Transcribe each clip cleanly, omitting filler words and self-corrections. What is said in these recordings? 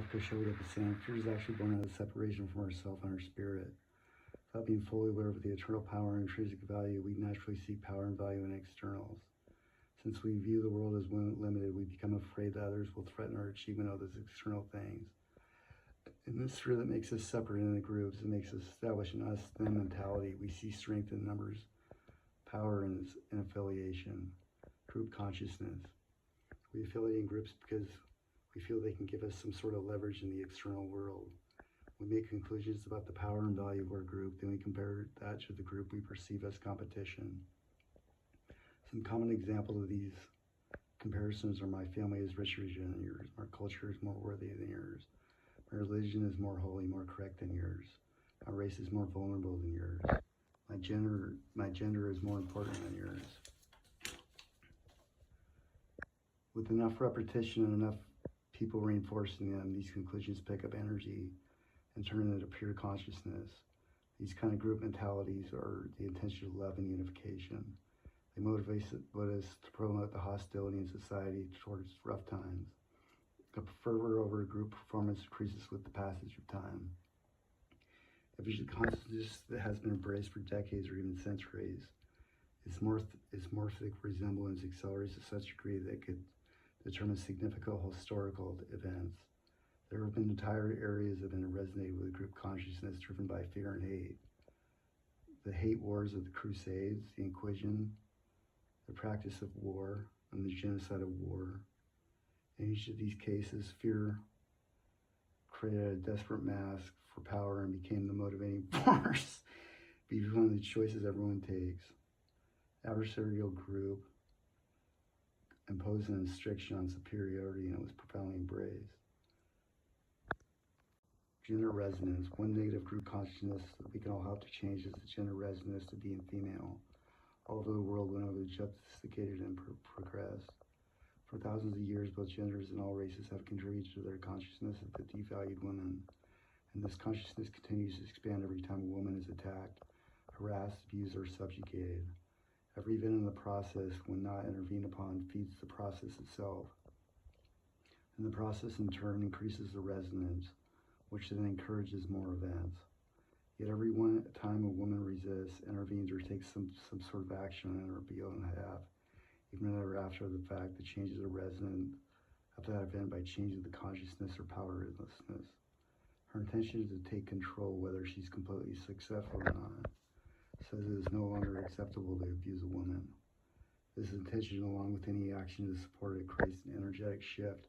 Cochell up was saying, fear is actually born out of separation from ourself and our spirit. Without being fully aware of the eternal power and intrinsic value, we naturally seek power and value in externals. Since we view the world as limited, we become afraid that others will threaten our achievement of those external things. In this fear that makes us separate into groups, it makes us establish an us-them mentality. We see strength in numbers, power in affiliation, group consciousness. We affiliate in groups because we feel they can give us some sort of leverage in the external world. We make conclusions about the power and value of our group, then we compare that to the group we perceive as competition. Some common examples of these comparisons are: my family is richer than yours, our culture is more worthy than yours, my religion is more holy, more correct than yours, my race is more vulnerable than yours, my gender is more important than yours. With enough repetition and enough people reinforcing them, these conclusions pick up energy and turn into pure consciousness. These kind of group mentalities are the intention of love and unification. They motivate us to promote the hostility in society towards rough times. The fervor over group performance increases with the passage of time. If it's a consciousness that has been embraced for decades or even centuries, its morphic resemblance accelerates to such a degree that it could determine significant historical events. There have been entire areas that have been resonated with group consciousness driven by fear and hate. The hate wars of the Crusades, the Inquisition, the practice of war, and the genocide of war. In each of these cases, fear created a desperate mask for power and became the motivating force behind the choices everyone takes. Adversarial group imposed an restriction on superiority, and it was profoundly embraced. Gender resonance. One negative group consciousness that we can all help to change is the gender resonance to being female. All over the world, women have sophisticated and progressed. For thousands of years, both genders and all races have contributed to their consciousness that devalued women. And this consciousness continues to expand every time a woman is attacked, harassed, abused, or subjugated. Every event in the process, when not intervened upon, feeds the process itself. And the process in turn increases the resonance, which then encourages more events. Yet every time a woman resists, intervenes, or takes some sort of action on her behalf, even after the fact, that changes are resonant of that event by changing the consciousness or powerlessness. Her intention is to take control, whether she's completely successful or not. Says it is no longer acceptable to abuse a woman. This intention, along with any action to support it, creates an energetic shift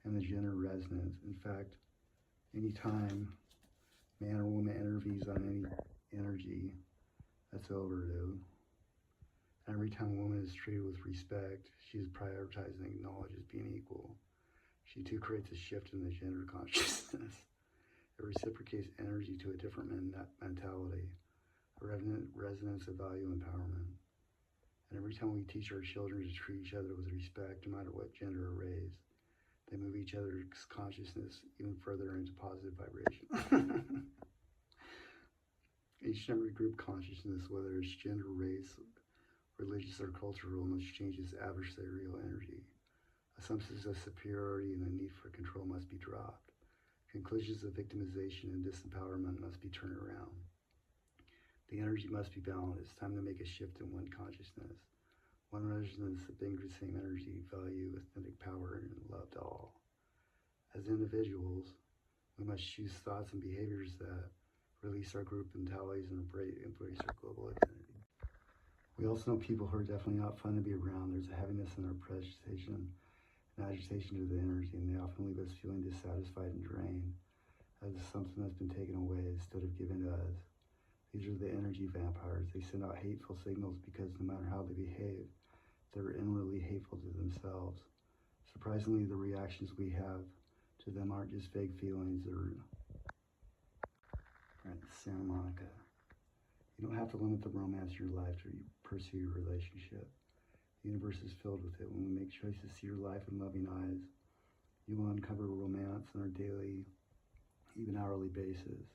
in the gender resonance. In fact, any time man or woman intervenes on any energy, that's overdue. And every time a woman is treated with respect, she is prioritized and acknowledged as being equal. She too creates a shift in the gender consciousness. It reciprocates energy to a different mentality, a resonance of value and empowerment. And every time we teach our children to treat each other with respect, no matter what gender or race, they move each other's consciousness even further into positive vibration. Each and every group consciousness, whether it's gender, race, religious, or cultural, must change its adversarial energy. Assumptions of superiority and the need for control must be dropped. Conclusions of victimization and disempowerment must be turned around. The energy must be balanced. It's time to make a shift in one consciousness. One resonance that brings the same energy, value, authentic power, and love to all. As individuals, we must choose thoughts and behaviors that release our group mentalities and embrace our global identity. We also know people who are definitely not fun to be around. There's a heaviness in their presentation and agitation to the energy, and they often leave us feeling dissatisfied and drained, as if something has been taken away instead of given to us. These are the energy vampires. They send out hateful signals because no matter how they behave, they're inwardly hateful to themselves. Surprisingly, the reactions we have to them aren't just vague feelings. They're Santa Monica. You don't have to limit the romance in your life to pursue your relationship. The universe is filled with it. When we make choices to see your life in loving eyes, you will uncover romance on a daily, even hourly basis.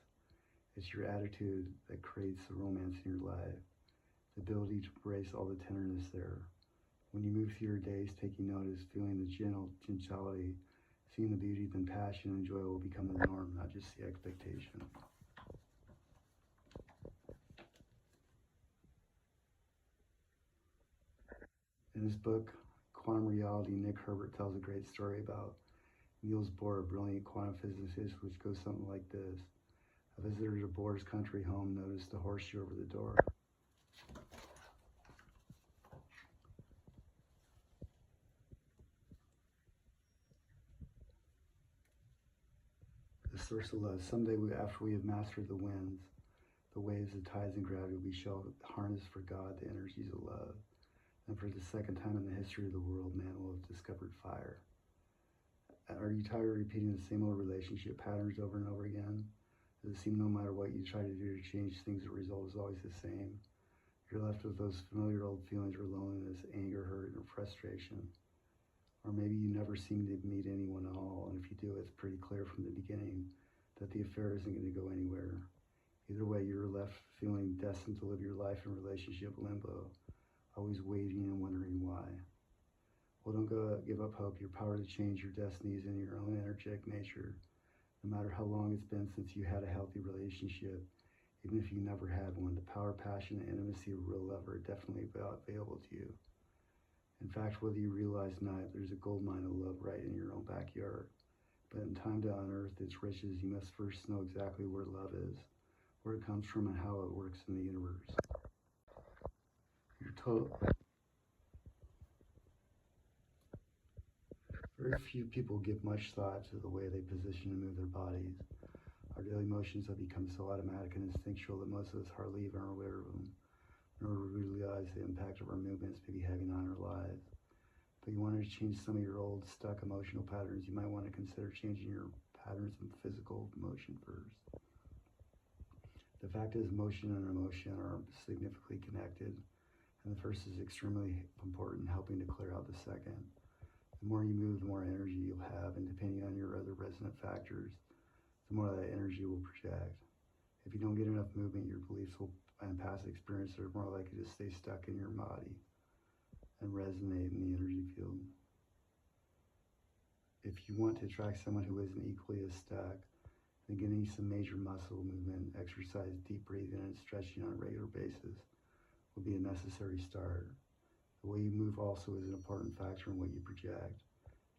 It's your attitude that creates the romance in your life, the ability to embrace all the tenderness there. When you move through your days, taking notice, feeling the gentility, Seeing the beauty, then passion and joy will become the norm, not just the expectation. In his book, Quantum Reality, Nick Herbert tells a great story about Niels Bohr, a brilliant quantum physicist, which goes something like this. A visitor to Bohr's country home noticed a horseshoe over the door. The source of love. Someday, after we have mastered the winds, the waves, the tides, and gravity, we shall harness for God the energies of love. And for the second time in the history of the world, man will have discovered fire. Are you tired of repeating the same old relationship patterns over and over again? Does it seem no matter what you try to do to change things, the result is always the same? You're left with those familiar old feelings of loneliness, anger, hurt, or frustration. Or maybe you never seem to meet anyone at all, and if you do, it's pretty clear from the beginning that the affair isn't going to go anywhere. Either way, you're left feeling destined to live your life in relationship limbo, always waiting and wondering why. Well, don't give up hope. Your power to change your destiny is in your own energetic nature. No matter how long it's been since you had a healthy relationship, even if you never had one, the power, passion, and intimacy of real love are definitely available to you. In fact, whether you realize or not, there's a gold mine of love right in your own backyard. But in time to unearth its riches, you must first know exactly where love is, where it comes from, and how it works in the universe. Very few people give much thought to the way they position and move their bodies. Our daily motions have become so automatic and instinctual that most of us hardly even are aware of them, nor realize the impact of our movements may be having on our lives. But you wanted to change some of your old, stuck emotional patterns, you might want to consider changing your patterns of physical motion first. The fact is, motion and emotion are significantly connected, and the first is extremely important, helping to clear out the second. The more you move, the more energy you'll have, and depending on your other resonant factors, the more that energy will project. If you don't get enough movement, your beliefs and past experiences are more likely to stay stuck in your body and resonate in the energy field. If you want to attract someone who isn't equally as stuck, then getting some major muscle movement, exercise, deep breathing, and stretching on a regular basis will be a necessary start. The way you move also is an important factor in what you project.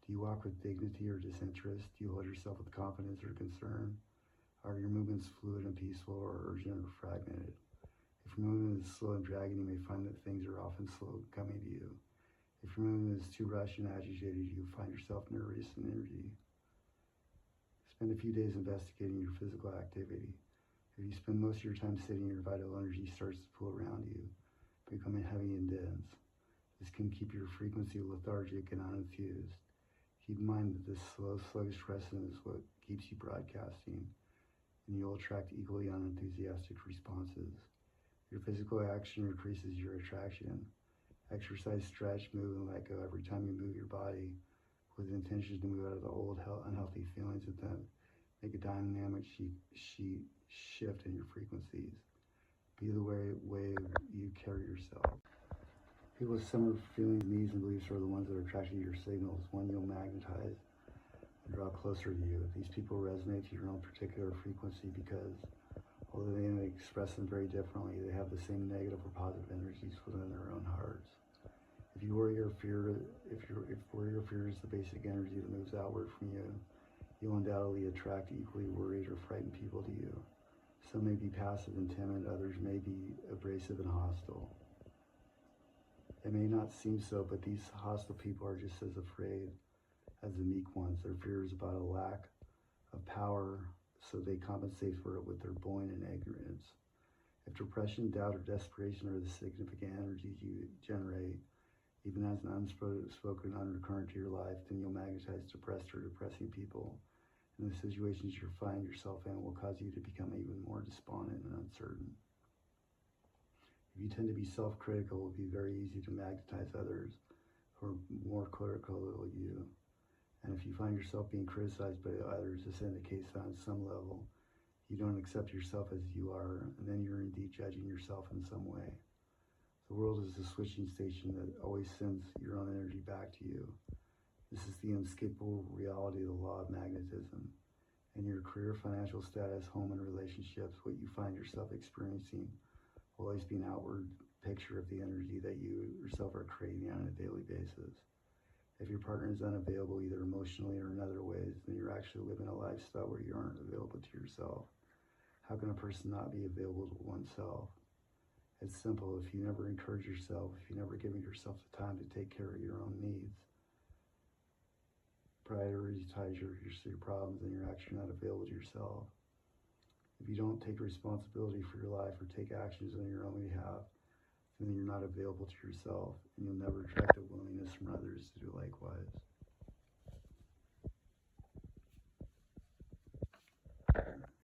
Do you walk with dignity or disinterest? Do you hold yourself with confidence or concern? Are your movements fluid and peaceful, or urgent or fragmented? If your movement is slow and dragging, you may find that things are often slow coming to you. If your movement is too rushed and agitated, you find yourself nervous and energy. Spend a few days investigating your physical activity. If you spend most of your time sitting, your vital energy starts to pull around you, becoming heavy and dense. This can keep your frequency lethargic and unenthused. Keep in mind that this slow, sluggish resonance is what keeps you broadcasting, and you'll attract equally unenthusiastic responses. Your physical action increases your attraction. Exercise, stretch, move, and let go every time you move your body with the intention to move out of the old, unhealthy feelings and then make a dynamic shift in your frequencies. Be the way you carry yourself. People with similar feelings, needs, and beliefs are the ones that are attracted to your signals, one you'll magnetize and draw closer to you. These people resonate to your own particular frequency because, although they may express them very differently, they have the same negative or positive energies within their own hearts. If worry or fear is the basic energy that moves outward from you, you'll undoubtedly attract equally worried or frightened people to you. Some may be passive and timid, others may be abrasive and hostile. It may not seem so, but these hostile people are just as afraid as the meek ones. Their fear is about a lack of power, so they compensate for it with their bullying and ignorance. If depression, doubt, or desperation are the significant energies you generate, even as an unspoken undercurrent to your life, then you'll magnetize depressed or depressing people. And the situations you find yourself in will cause you to become even more despondent and uncertain. If you tend to be self-critical, it will be very easy to magnetize others who are more critical of you. And if you find yourself being criticized by others, this indicates that on some level, you don't accept yourself as you are, and then you're indeed judging yourself in some way. The world is a switching station that always sends your own energy back to you. This is the unescapable reality of the law of magnetism. In your career, financial status, home, and relationships, what you find yourself experiencing will always be an outward picture of the energy that you yourself are creating on a daily basis. If your partner is unavailable either emotionally or in other ways, then you're actually living a lifestyle where you aren't available to yourself. How can a person not be available to oneself? It's simple. If you never encourage yourself, if you never give yourself the time to take care of your own needs, prioritize your problems, and you're actually not available to yourself. If you don't take responsibility for your life or take actions on your own behalf, then you're not available to yourself, and you'll never attract a willingness from others to do likewise.